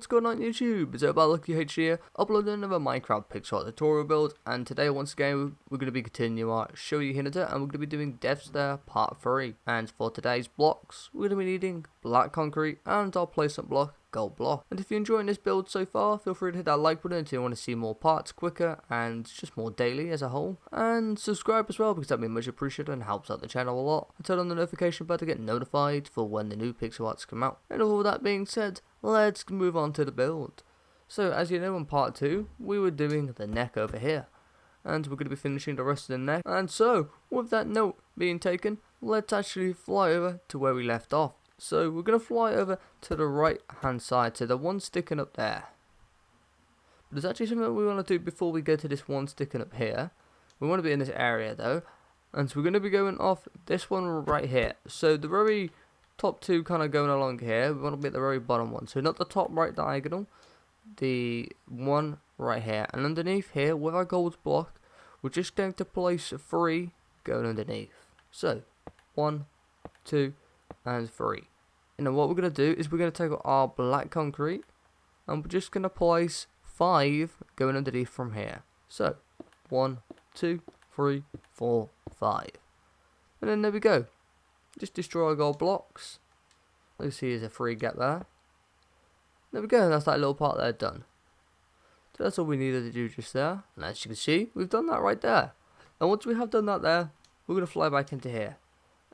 what's going on YouTube? It's about Lucky H here, uploading another Minecraft pixel art tutorial build, and today once again we're going to be continuing our Shoyo Hinata, and we're going to be doing Death Stair Part 3. And for today's blocks, we're going to be needing black concrete and our placement block, gold block. And if you're enjoying this build so far, feel free to hit that like button if you want to see more parts quicker and just more daily as a whole. And subscribe as well, because that'd be much appreciated and helps out the channel a lot. And turn on the notification bell to get notified for when the new pixel arts come out. And all that being said, let's move on to the build. So as you know, in part 2 we were doing the neck over here, and we're going to be finishing the rest of the neck. And so with that note being taken, let's actually fly over to where we left off. So we're going to fly over to the right hand side, to the one sticking up there. But there's actually something we want to do before we go to this one sticking up here. We want to be in this area though, and so we're going to be going off this one right here. So the very top two kind of going along here, we want to be at the very bottom one. So not the top right diagonal, the one right here. And underneath here, with our gold block, we're just going to place 3 going underneath. So 1, 2, and 3. And then what we're going to do is we're going to take our black concrete, and we're just going to place 5 going underneath from here. So 1, 2, 3, 4, 5. And then there we go. Just destroy our gold blocks. Let's see, there's a 3 gap there. There we go, that's that little part there done. So that's all we needed to do just there. And as you can see, we've done that right there. And once we have done that there, we're going to fly back into here.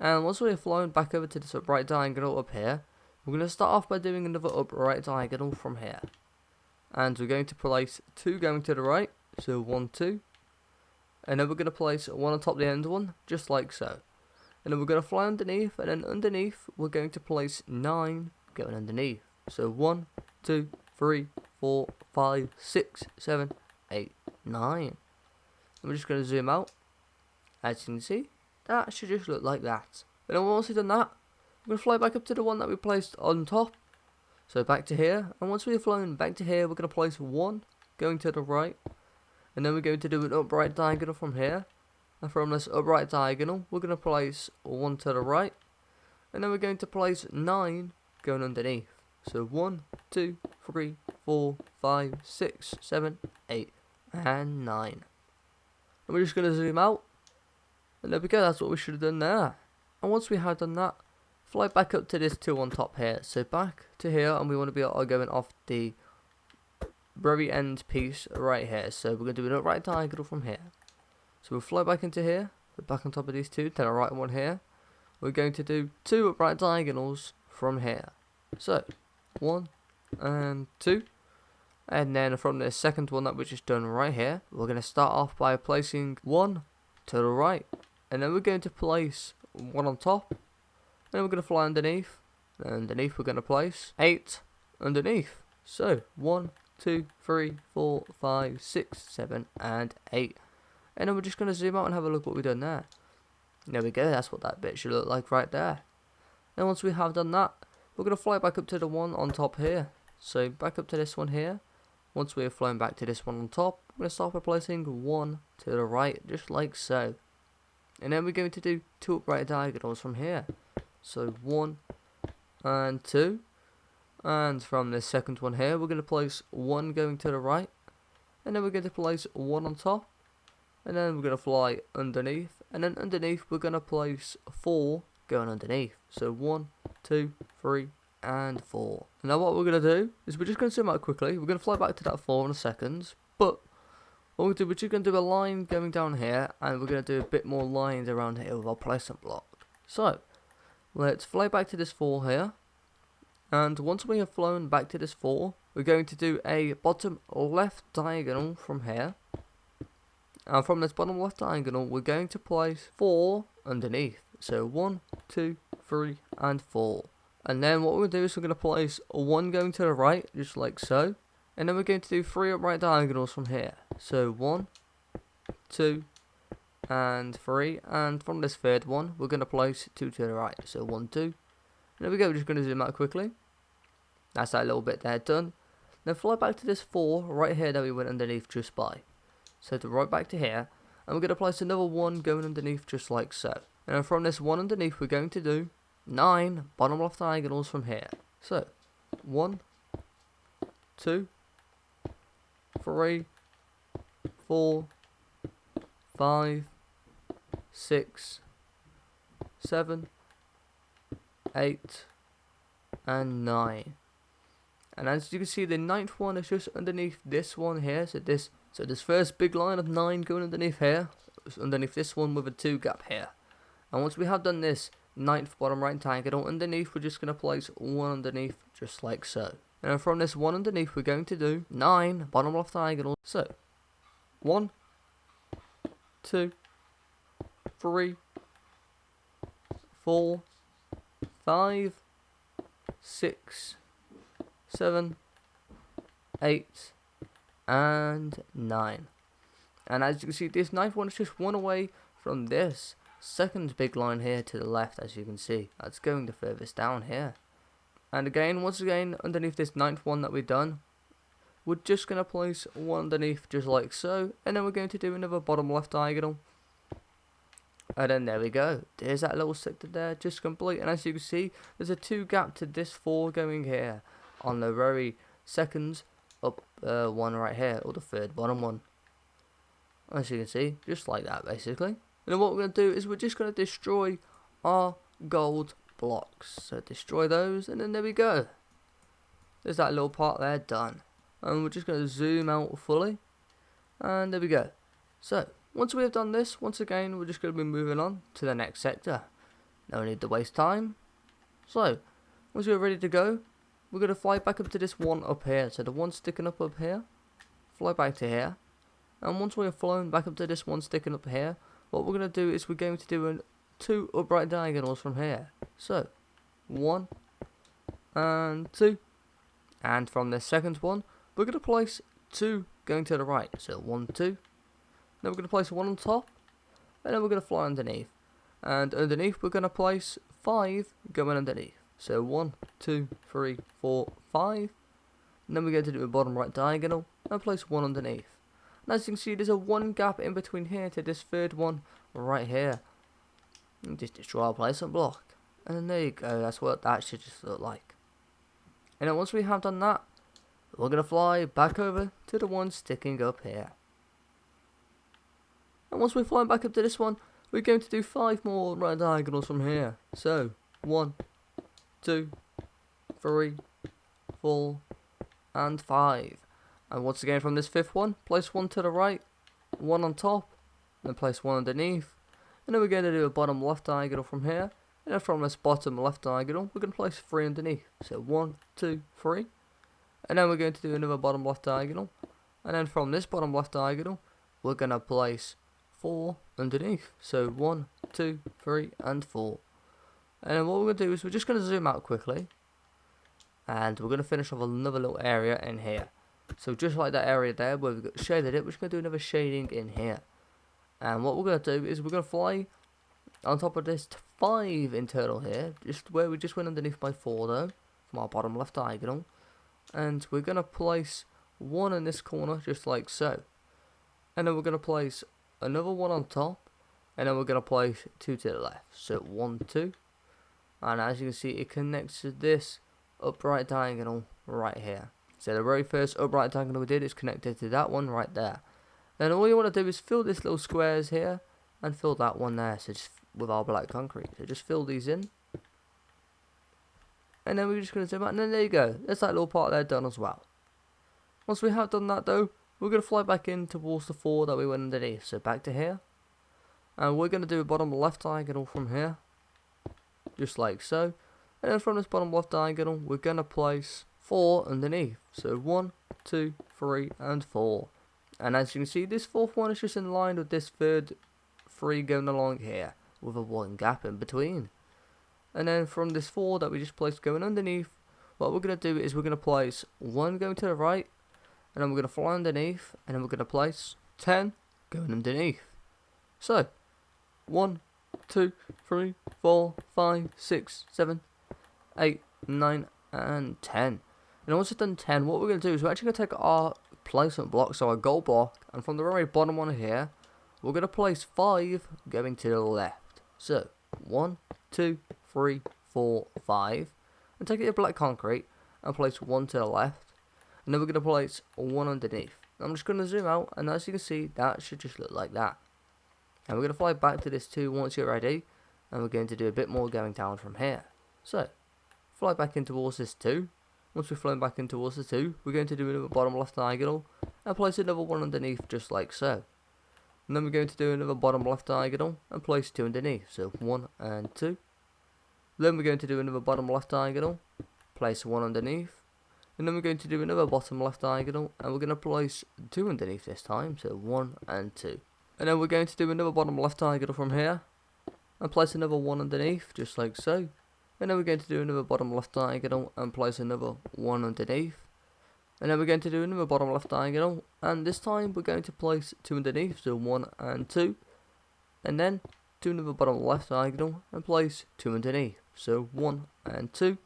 And once we're flown back over to this upright diagonal up here, we're going to start off by doing another upright diagonal from here. And we're going to place 2 going to the right, so 1, 2. And then we're going to place 1 on top of the end one, just like so. And then we're going to fly underneath, and then underneath we're going to place 9 going underneath. So 1, 2, 3, 4, 5, 6, 7, 8, 9. And we're just going to zoom out. As you can see, that should just look like that. And then once we've done that, we're going to fly back up to the one that we placed on top. So back to here, and once we've flown back to here, we're going to place 1 going to the right. And then we're going to do an upright diagonal from here. And from this upright diagonal, we're going to place 1 to the right. And then we're going to place 9 going underneath. So 1, 2, 3, 4, 5, 6, 7, 8, and 9. And we're just going to zoom out. And there we go, that's what we should have done there. And once we have done that, fly back up to this 2 on top here. So back to here, and we want to be going off the very end piece right here. So we're going to do an upright diagonal from here. So we'll fly back into here, back on top of these 2, to the right one here. We're going to do 2 upright diagonals from here. So 1 and 2. And then from the second one that we just done right here, we're going to start off by placing 1 to the right. And then we're going to place 1 on top. And then we're going to fly underneath. And underneath we're going to place 8 underneath. So 1, 2, 3, 4, 5, 6, 7, and 8. And then we're just going to zoom out and have a look what we've done there. There we go, that's what that bit should look like right there. Then once we have done that, we're going to fly back up to the one on top here. So back up to this one here. Once we have flown back to this one on top, we're going to start by placing 1 to the right, just like so. And then we're going to do 2 upright diagonals from here. So 1 and 2. And from this second one here, we're going to place 1 going to the right. And then we're going to place 1 on top. And then we're going to fly underneath. And then underneath we're going to place 4 going underneath. So 1, 2, 3, and 4. And now what we're going to do is we're just going to zoom out quickly. We're going to fly back to that 4 in a second. But what we're just going to do a line going down here. And we're going to do a bit more lines around here with our placement block. So let's fly back to this 4 here. And once we have flown back to this 4, we're going to do a bottom left diagonal from here. And from this bottom left diagonal, we're going to place 4 underneath. So 1, 2, 3, and 4. And then what we'll do is we're going to place 1 going to the right, just like so. And then we're going to do 3 upright diagonals from here. So 1, 2, and 3. And from this third one, we're going to place 2 to the right. So 1, 2. And there we go, we're just going to zoom out quickly. That's that little bit there done. Then fly back to this 4 right here that we went underneath just by. So to right back to here, and we're going to place another 1 going underneath just like so. And then from this 1 underneath, we're going to do 9 bottom left diagonals from here. So 1, 2, 3, 4, 5, 6, 7, 8, and 9. And as you can see, the ninth one is just underneath this one here. So this first big line of 9 going underneath here, underneath this one with a 2 gap here. And once we have done this ninth bottom right diagonal underneath, we're just going to place 1 underneath, just like so. And then from this 1 underneath, we're going to do 9 bottom left diagonals. So 1, 2, 3, 4, 5, 6, 7, 8, and 9. And as you can see, this ninth one is just one away from this second big line here to the left. As you can see, that's going the furthest down here. And again, once again, underneath this ninth one that we've done, we're just going to place 1 underneath, just like so. And then we're going to do another bottom left diagonal. And then there we go. There's that little sector there, just complete. And as you can see, there's a 2 gap to this 4 going here on the very second up one right here, or the third bottom one. As you can see, just like that basically. And then what we're going to do is we're just going to destroy our gold blocks. So destroy those, and then there we go. There's that little part there done. And we're just going to zoom out fully. And there we go. So once we have done this, once again, we're just going to be moving on to the next sector. No need to waste time. So once we're ready to go, we're going to fly back up to this one up here. So the one sticking up here, fly back to here. And once we have flown back up to this one sticking up here, what we're going to do is we're going to do 2 upright diagonals from here. So 1 and 2. And from the second one, we're going to place 2 going to the right. So 1, 2. Then we're going to place 1 on top. And then we're going to fly underneath. And underneath, we're going to place 5 going underneath. So 1, 2, 3, 4, 5. And then we're going to do a bottom right diagonal and place 1 underneath. And as you can see, there's a 1 gap in between here to this third one right here. And just destroy our placement block. And then there you go, that's what that should just look like. And then once we have done that, we're going to fly back over to the one sticking up here. And once we fly back up to this one, we're going to do 5 more right diagonals from here. So 1, 2, 3, 4, and 5. And once again from this 5th one, place 1 to the right, 1 on top, then place 1 underneath. And then we're going to do a bottom left diagonal from here. And then from this bottom left diagonal, we're going to place 3 underneath. So 1, 2, 3. And then we're going to do another bottom left diagonal. And then from this bottom left diagonal, we're going to place 4 underneath. So 1, 2, 3, and 4. And then what we're going to do is we're just going to zoom out quickly. And we're going to finish off another little area in here. So just like that area there where we've got shaded it, we're just going to do another shading in here. And what we're going to do is we're going to fly on top of this 5 internal here, just where we just went underneath by 4 though, from our bottom left diagonal. And we're going to place 1 in this corner, just like so. And then we're going to place another 1 on top, and then we're going to place 2 to the left. So 1, 2. And as you can see, it connects to this upright diagonal right here. So the very first upright diagonal we did is connected to that one right there. Then all you want to do is fill this little squares here and fill that one there. So just with our black concrete. So just fill these in. And then we're just going to zoom out. And then there you go. There's that little part there done as well. Once we have done that though, we're going to fly back in towards the 4 that we went underneath. So back to here. And we're going to do a bottom left diagonal from here. Just like so. And then from this bottom left diagonal, we're going to place 4 underneath. So 1, 2, 3, and 4. And as you can see, this 4th one is just in line with this third 3 going along here, with a 1 gap in between. And then from this 4 that we just placed going underneath, what we're going to do is we're going to place 1 going to the right, and then we're going to fly underneath, and then we're going to place 10 going underneath. So 1, 2, 3, 4, 5, 6, 7, 8, 9, and 10. And once we've done 10, what we're going to do is we're actually going to take our placement block, so our gold block, and from the very bottom one here, we're going to place 5 going to the left. So 1, 2, 3, 4, 5, and take your black concrete and place 1 to the left. and then we're going to place one underneath. I'm just going to zoom out, and as you can see, that should just look like that. And we're going to fly back to this 2 once you're ready, and we're going to do a bit more going down from here. So, fly back in towards this 2. Once we've flown back in towards the 2, we're going to do another bottom left diagonal, and place another one underneath just like so. And then we're going to do another bottom left diagonal, and place 2 underneath, so 1 and 2. Then we're going to do another bottom left diagonal, place 1 underneath. And then we're going to do another bottom left diagonal, and we're going to place 2 underneath this time, so 1 and 2. And then we're going to do another bottom left diagonal from here, and place another 1 underneath, just like so. And then we're going to do another bottom left diagonal, and place another 1 underneath. And then we're going to do another bottom left diagonal, and this time we're going to place 2 underneath, so 1 and 2. And then do another bottom left diagonal, and place 2 underneath, so 1 and 2. And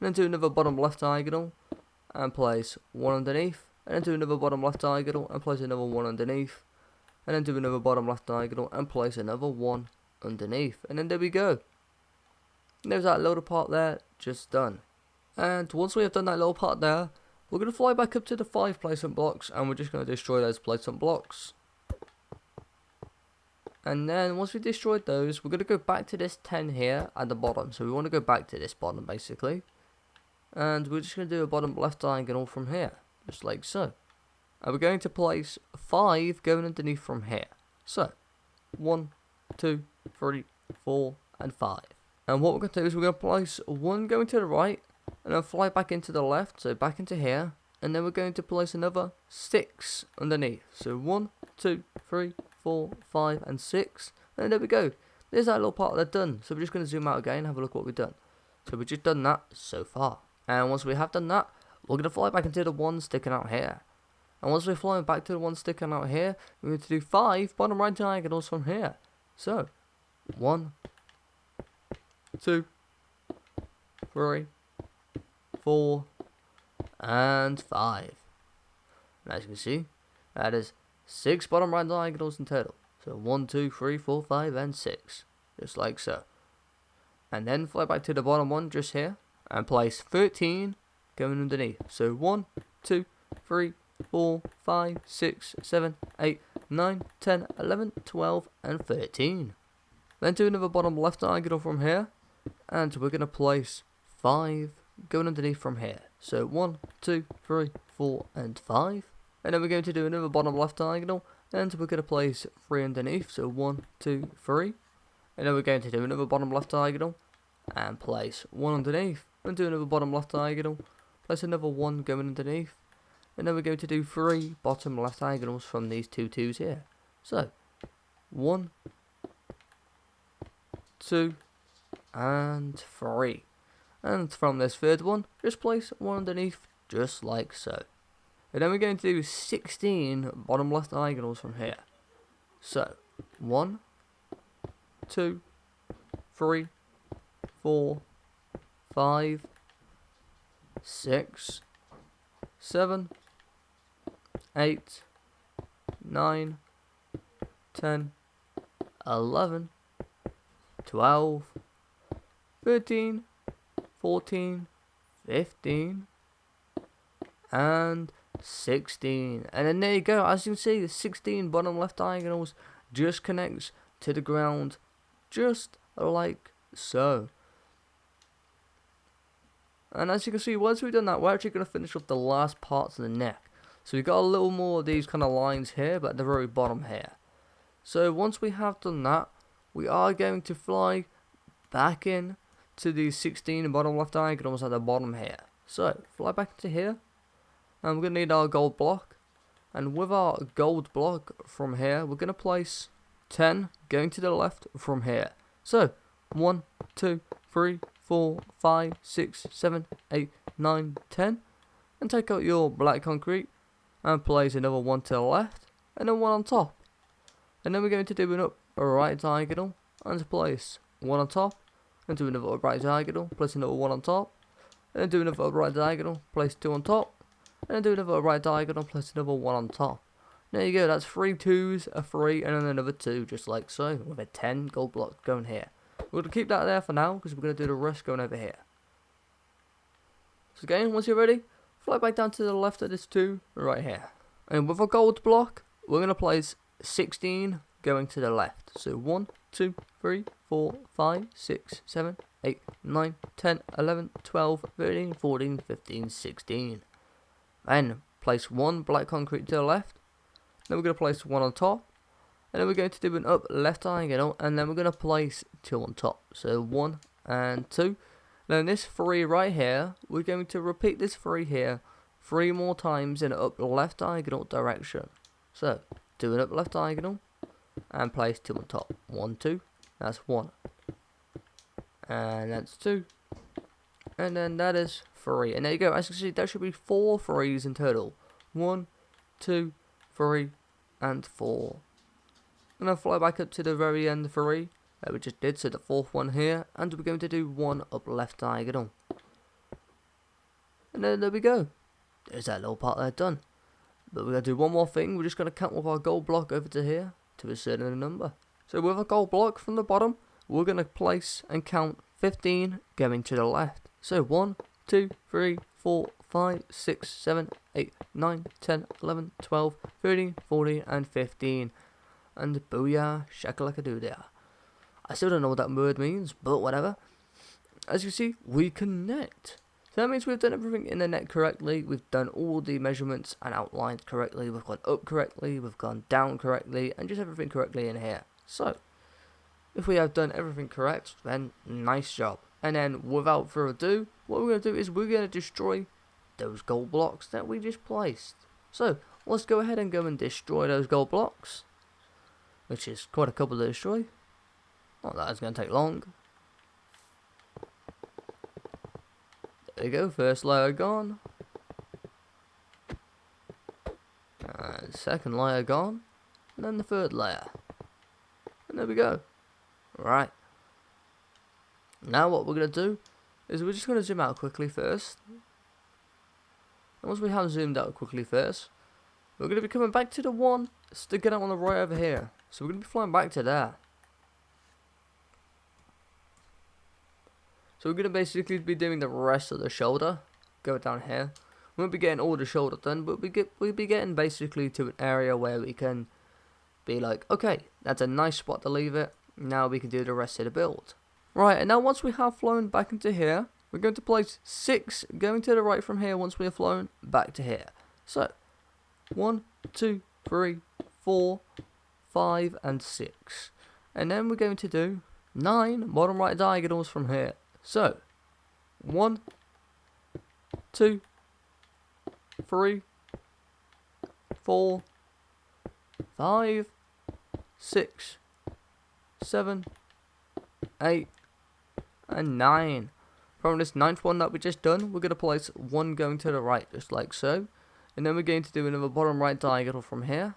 then do another bottom left diagonal, and place 1 underneath. And then do another bottom left diagonal, and place another 1 underneath. And then do another bottom left diagonal, and place another 1 underneath. And then there we go. There's that little part there, just done. And once we have done that little part there, we're going to fly back up to the 5 placement blocks, and we're just going to destroy those placement blocks. And then once we destroyed those, we're going to go back to this 10 here at the bottom. So we want to go back to this bottom basically. And we're just going to do a bottom left diagonal from here, just like so. And we're going to place 5 going underneath from here. So 1, 2, 3, 4 and 5. And what we're going to do is we're going to place 1 going to the right, and then fly back into the left, so back into here. And then we're going to place another 6 underneath. So 1, 2, 3, 4, 5 and 6. And there we go. There's that little part that's done. So we're just going to zoom out again and have a look at what we've done. So we've just done that so far. And once we have done that, we're going to fly back into the 1 sticking out here. And once we're flying back to the 1 sticking out here, we're going to do 5 bottom right diagonals from here. So 1, 2, 3, 4 and 5. And as you can see, that is 6 bottom right diagonals in total. So 1, 2, 3, 4, 5 and 6. Just like so. And then fly back to the bottom 1 just here, and place 13 going underneath. So 1, 2, 3, 4, 5, 6, 7, 8, 9, 10, 11, 12 and 13. Then do another bottom left diagonal from here, and we're going to place 5 going underneath from here. So 1, 2, 3, 4 and 5. And then we're going to do another bottom left diagonal, and we're going to place 3 underneath. So 1, 2, 3. And then we're going to do another bottom left diagonal, and place 1 underneath. And do another bottom left diagonal, place another 1 going underneath. And then we're going to do 3 bottom left diagonals from these 2 2s here. So 1, 2 and 3. And from this third one, just place 1 underneath, just like so. And then we're going to do 16 bottom left diagonals from here. So 1, 2, 3, 4, 5, 6, 7, 8, 9, 10, 11, 12, 13, 14, 15, and 16. And then there you go. As you can see, the 16 bottom left diagonals just connects to the ground, just like so. And as you can see, once we've done that, we're actually going to finish off the last parts of the neck. So we've got a little more of these kind of lines here, but at the very bottom here. So once we have done that, we are going to fly back in to these 16 bottom left diagonals at the bottom here. So fly back to here, and we're going to need our gold block. And with our gold block from here, we're going to place 10 going to the left from here. So 1, 2, 3, 4, 5, 6, 7, 8, 9, 10. And take out your black concrete and place another 1 to the left and then 1 on top. And then we're going to do an up a right diagonal and place 1 on top, and do another right diagonal, place another 1 on top, and then do another right diagonal, place 2 on top, and then do another right diagonal, place another 1 on top. There you go, that's 3 2s, a 3 and then another 2, just like so, with a 10 gold block going here. We're going to keep that there for now, because we're going to do the rest going over here. So again, once you're ready, fly back down to the left of this 2 right here. And with a gold block, we're going to place 16 going to the left. So 1, 2, 3, 4, 5, 6, 7, 8, 9, 10, 11, 12, 13, 14, 15, 16. Then place 1 black concrete to the left. Then we're going to place 1 on top. And then we're going to do an up left diagonal. And then we're going to place 2 on top. So 1 and 2. Then this 3 right here, we're going to repeat this 3 here 3 more times in an up left diagonal direction. So do an up left diagonal and place 2 on top. 1, 2. That's 1. And that's 2. And then that is 3. And there you go. As you can see, that should be 4 3s in total. 1, 2, 3, and 4. And then fly back up to the very end 3 that we just did. So the 4th one here. And we're going to do 1 up left diagonal. And then there we go. There's that little part there done. But we're going to do one more thing. We're just going to count with our gold block over to here to a certain number. So with a gold block from the bottom, we're going to place and count 15 going to the left. So 1, 2, 3, 4, 5, 6, 7, 8, 9, 10, 11, 12, 13, 14, and 15. And booyah, shakalaka-doo-dah. I still don't know what that word means, but whatever. As you see, we connect. So that means we've done everything in the net correctly. We've done all the measurements and outlines correctly. We've gone up correctly. We've gone down correctly. And just everything correctly in here. So, if we have done everything correct, then nice job. And then, without further ado, what we're going to do is we're going to destroy those gold blocks that we just placed. So, let's go ahead and go and destroy those gold blocks. Which is quite a couple to destroy. Not that it's going to take long. There you go, first layer gone. And second layer gone. And then the third layer. And there we go. Right. Now what we're going to do is we're just going to zoom out quickly first. And once we have zoomed out quickly first, we're going to be coming back to the one sticking out on the right over here. So we're going to be flying back to there. So we're going to basically be doing the rest of the shoulder. Go down here. We won't be getting all the shoulder done, but we'll be getting basically to an area where we can be like, okay, that's a nice spot to leave it. Now we can do the rest of the build. Right, and now once we have flown back into here, we're going to place 6 going to the right from here once we have flown back to here. So, 1, 2, 3, 4, 5, and 6. And then we're going to do 9 bottom right diagonals from here. So, 1, 2, 3, 4, 5, 6, 7, 8, and 9. From this 9th one that we just done, we're going to place 1 going to the right, just like so. And then we're going to do another bottom right diagonal from here.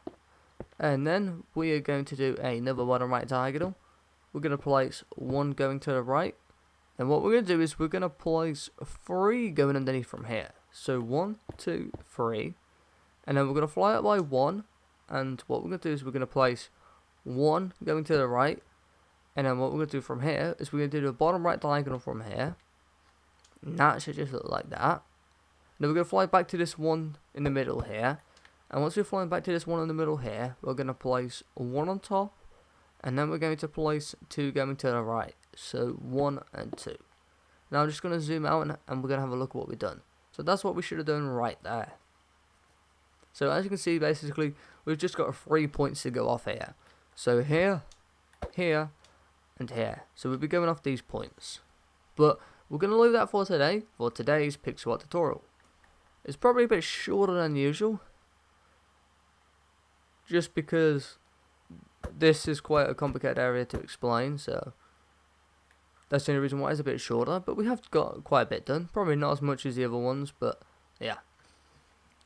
And then we are going to do another bottom right diagonal. We're going to place 1 going to the right. And what we're going to do is we're going to place 3 going underneath from here. So 1, 2, 3. And then we're going to fly up by 1. And what we're going to do is we're going to place 1 going to the right. And then what we're going to do from here is we're going to do the bottom right diagonal from here. And that should just look like that. Then we're going to fly back to this one in the middle here. And once we're flying back to this one in the middle here, we're going to place 1 on top. And then we're going to place 2 going to the right. So 1 and 2. Now I'm just going to zoom out and we're going to have a look at what we've done. So that's what we should have done right there. So as you can see, basically, we've just got 3 points to go off here. So here, here, and here. So we'll be going off these points. But we're going to leave that for today, for today's pixel art tutorial. It's probably a bit shorter than usual. Just because this is quite a complicated area to explain, so that's the only reason why it's a bit shorter. But we have got quite a bit done. Probably not as much as the other ones, but yeah.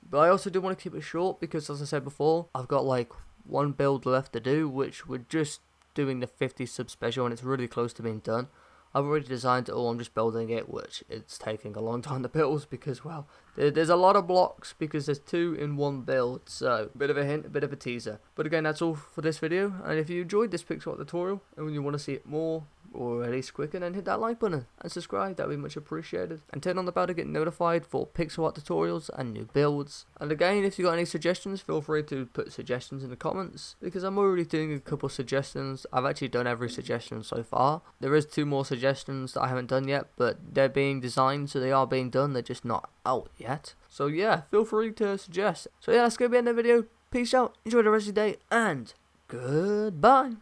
But I also do want to keep it short because, as I said before, I've got like 1 build left to do, which we're just doing the 50 sub special, and it's really close to being done. I've already designed it all, I'm just building it, which it's taking a long time to build because, well, there's a lot of blocks because there's 2 in 1 build, so a bit of a hint, a bit of a teaser. But again, that's all for this video, and if you enjoyed this pixel art tutorial and you want to see it more, already, quick and then hit that like button and subscribe, that'd be much appreciated. And turn on the bell to get notified for pixel art tutorials and new builds. And again, if you got any suggestions, feel free to put suggestions in the comments, because I'm already doing a couple suggestions. I've actually done every suggestion so far. There is 2 more suggestions that I haven't done yet, but they're being designed, so they are being done, they're just not out yet. So yeah, feel free to suggest. So yeah, that's gonna be the end of the video. Peace out, enjoy the rest of your day, and goodbye.